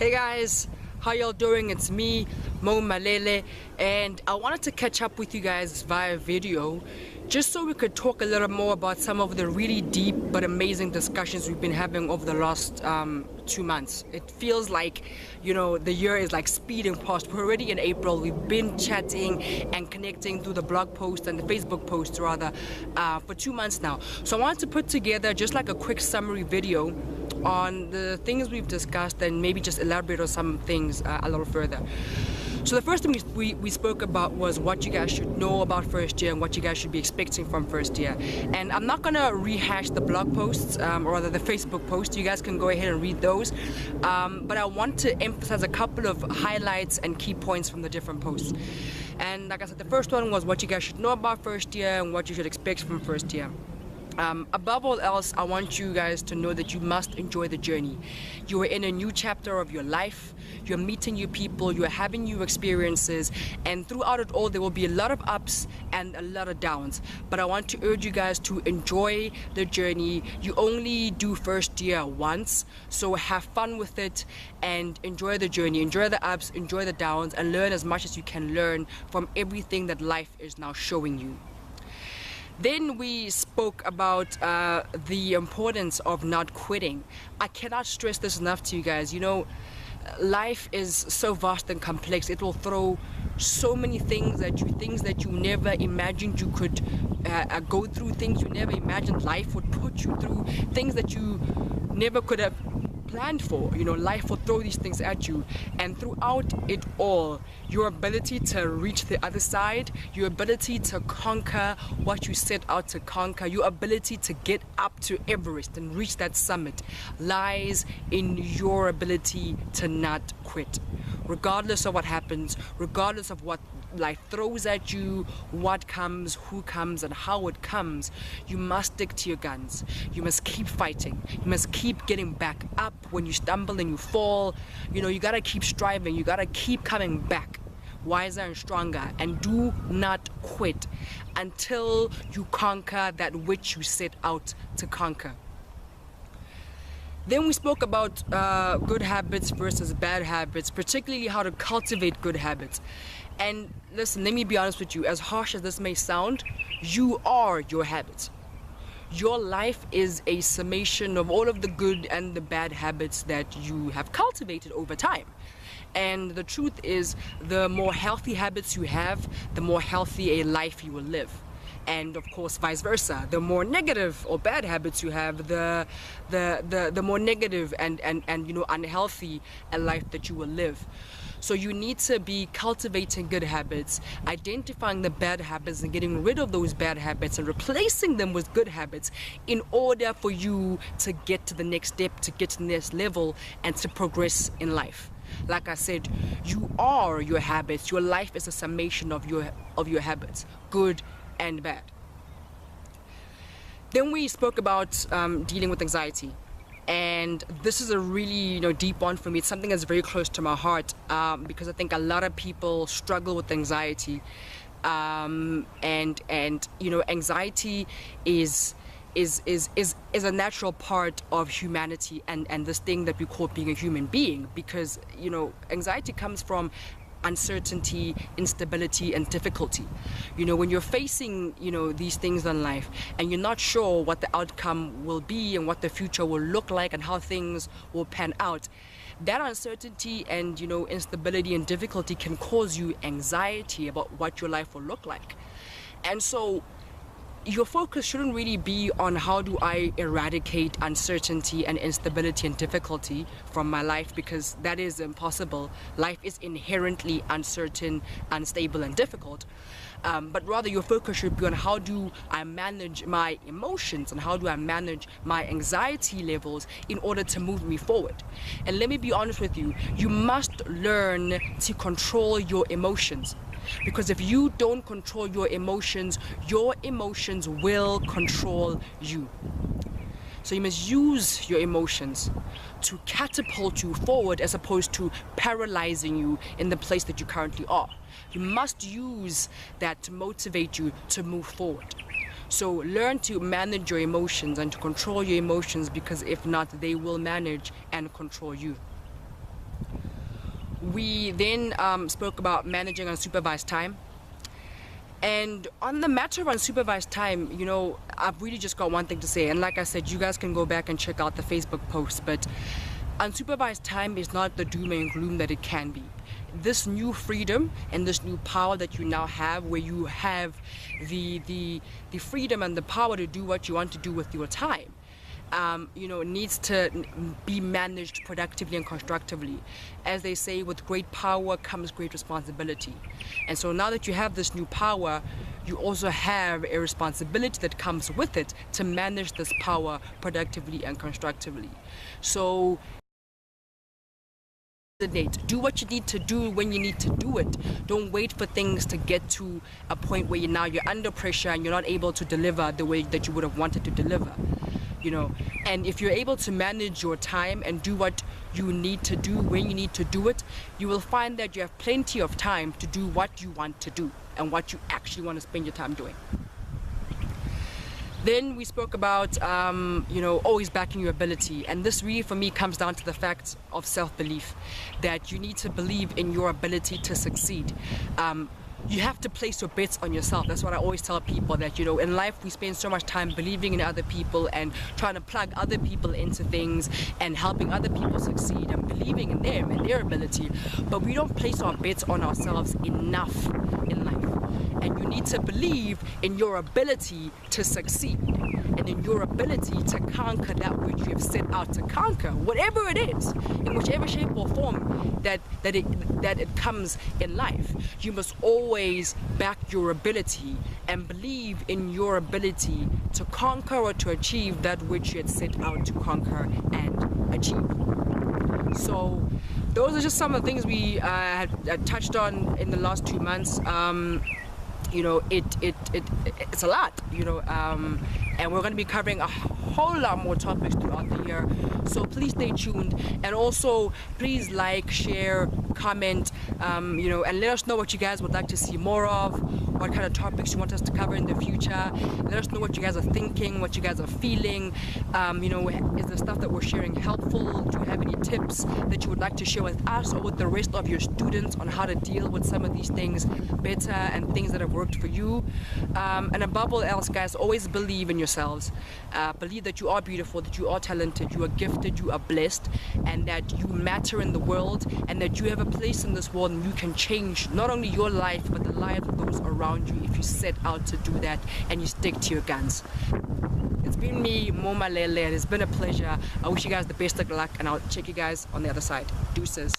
Hey guys, how y'all doing? It's me, Mo Malele, and I wanted to catch up with you guys via video just so we could talk a little more about some of the really deep but amazing discussions we've been having over the last 2 months. It feels like, you know, the year is like speeding past. We're already in April. We've been chatting and connecting through the blog post and the Facebook post rather for 2 months now. So I wanted to put together just like a quick summary video on the things we've discussed and maybe just elaborate on some things a little further. So the first thing we spoke about was what you guys should know about first year and what you guys should be expecting from first year. And I'm not gonna rehash the blog posts or rather the Facebook posts. You guys can go ahead and read those. But I want to emphasize a couple of highlights and key points from the different posts. And like I said, the first one was what you guys should know about first year and what you should expect from first year. Above all else, I want you guys to know that you must enjoy the journey. You are in a new chapter of your life. You're meeting new people, you're having new experiences, and throughout it all there will be a lot of ups and a lot of downs. But I want to urge you guys to enjoy the journey. You only do first year once, so have fun with it and enjoy the journey. Enjoy the ups, enjoy the downs, and learn as much as you can learn from everything that life is now showing you. Then we spoke about the importance of not quitting. I cannot stress this enough to you guys. You know, life is so vast and complex. It will throw so many things at you, things that you never imagined you could go through, things you never imagined life would put you through, things that you never could have planned for. You know, life will throw these things at you, and throughout it all, your ability to reach the other side, your ability to conquer what you set out to conquer, your ability to get up to Everest and reach that summit lies in your ability to not quit. Regardless of what happens, regardless of what life throws at you, what comes, who comes, and how it comes, you must stick to your guns. You must keep fighting. You must keep getting back up when you stumble and you fall. You know, you gotta keep striving. You gotta keep coming back wiser and stronger, and do not quit until you conquer that which you set out to conquer. Then we spoke about good habits versus bad habits, particularly how to cultivate good habits. And listen, let me be honest with you, as harsh as this may sound, you are your habits. Your life is a summation of all of the good and the bad habits that you have cultivated over time. And the truth is, the more healthy habits you have, the more healthy a life you will live. And of course vice versa, the more negative or bad habits you have, the more negative and you know, unhealthy a life that you will live. So you need to be cultivating good habits, identifying the bad habits and getting rid of those bad habits and replacing them with good habits in order for you to get to the next step, to get to the next level, and to progress in life. Like I said, you are your habits. Your life is a summation of your habits, good and bad. Then we spoke about dealing with anxiety. And this is a really, deep one for me. It's something that's very close to my heart because I think a lot of people struggle with anxiety, and anxiety is a natural part of humanity and this thing that we call being a human being, because anxiety comes from uncertainty, instability, and difficulty. When you're facing these things in life and you're not sure what the outcome will be and what the future will look like and how things will pan out, that uncertainty and instability and difficulty can cause you anxiety about what your life will look like. And so your focus shouldn't really be on how do I eradicate uncertainty and instability and difficulty from my life, because that is impossible. Life is inherently uncertain, unstable, and difficult. But rather your focus should be on how do I manage my emotions and how do I manage my anxiety levels in order to move me forward. And let me be honest with you, you must learn to control your emotions. Because if you don't control your emotions will control you. So you must use your emotions to catapult you forward as opposed to paralyzing you in the place that you currently are. You must use that to motivate you to move forward. So learn to manage your emotions and to control your emotions, because if not, they will manage and control you. We then spoke about managing unsupervised time. And on the matter of unsupervised time, you know, I've really just got one thing to say. And like I said, you guys can go back and check out the Facebook post, but unsupervised time is not the doom and gloom that it can be. This new freedom and this new power that you now have, where you have the freedom and the power to do what you want to do with your time, you know, needs to be managed productively and constructively. As they say, with great power comes great responsibility. And so now that you have this new power, you also have a responsibility that comes with it to manage this power productively and constructively. So do what you need to do when you need to do it. Don't wait for things to get to a point where you're under pressure and you're not able to deliver the way that you would have wanted to deliver. You know, and if you're able to manage your time and do what you need to do when you need to do it, you will find that you have plenty of time to do what you want to do and what you actually want to spend your time doing. Then we spoke about, you know, always backing your ability. And this really, for me, comes down to the fact of self-belief, that you need to believe in your ability to succeed. You have to place your bets on yourself. That's what I always tell people, that, you know, in life we spend so much time believing in other people and trying to plug other people into things and helping other people succeed and believing in them and their ability. But we don't place our bets on ourselves enough in life. And you need to believe in your ability to succeed and in your ability to conquer that which you have set out to conquer, whatever it is, in whichever shape or form that it comes in life. You must always back your ability and believe in your ability to conquer or to achieve that which you had set out to conquer and achieve. So those are just some of the things we had touched on in the last 2 months. You know, it's a lot, you know, and we're going to be covering a whole lot more topics throughout the year, so please stay tuned. And also please like, share, comment, you know, and let us know what you guys would like to see more of, what kind of topics you want us to cover in the future. Let us know what you guys are thinking, what you guys are feeling. You know, is the stuff that we're sharing helpful? Do you have any tips that you would like to share with us or with the rest of your students on how to deal with some of these things better and things that have worked for you? And above all else, guys, always believe in yourselves. Believe that you are beautiful, that you are talented, you are gifted, you are blessed, and that you matter in the world, and that you have a place in this world and you can change not only your life but the lives of those around you if you set out to do that and you stick to your guns. It's been me, Mo Malele, and it's been a pleasure. I wish you guys the best of luck, and I'll check you guys on the other side. Deuces.